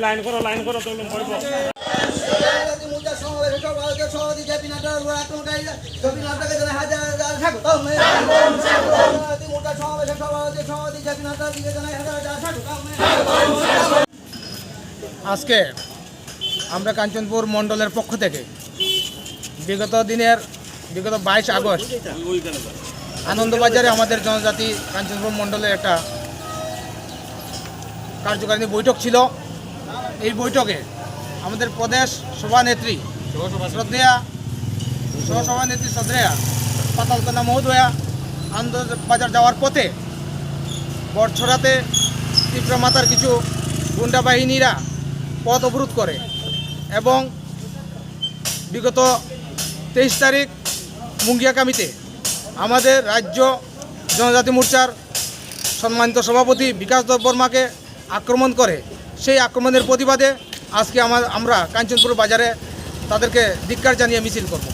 Line করো তো পড়ব আজকে আমরা কাঞ্চনপুর মণ্ডলের পক্ষ থেকে বিগত 22 আগস্ট আনন্দবাজারে আমাদের জনজাতি কাঞ্চনপুর মণ্ডলের একটা কার্যকারিণী বৈঠক ছিল। এই বৈঠকে আমাদের প্রদেশ সভানেত্রী শ্রদ্ধেয়া পাতালকন্যা মহোদয়া আনন্দবাজার যাওয়ার পথে বড়ছড়াতে তীব্রমাত্রার কিছু গুন্ডা বাহিনীরা পথ অবরোধ করে এবং বিগত 23 তারিখ মুঙ্গিয়াকামিতে আমাদের রাজ্য জনজাতি মোর্চার সম্মানিত সভাপতি বিকাশ দেববর্মাকে আক্রমণ করে। সেই আক্রমণের প্রতিবাদে আজকে আমরা কাঞ্চনপুর বাজারে তাদেরকে ধিক্কার জানিয়ে মিছিল করব।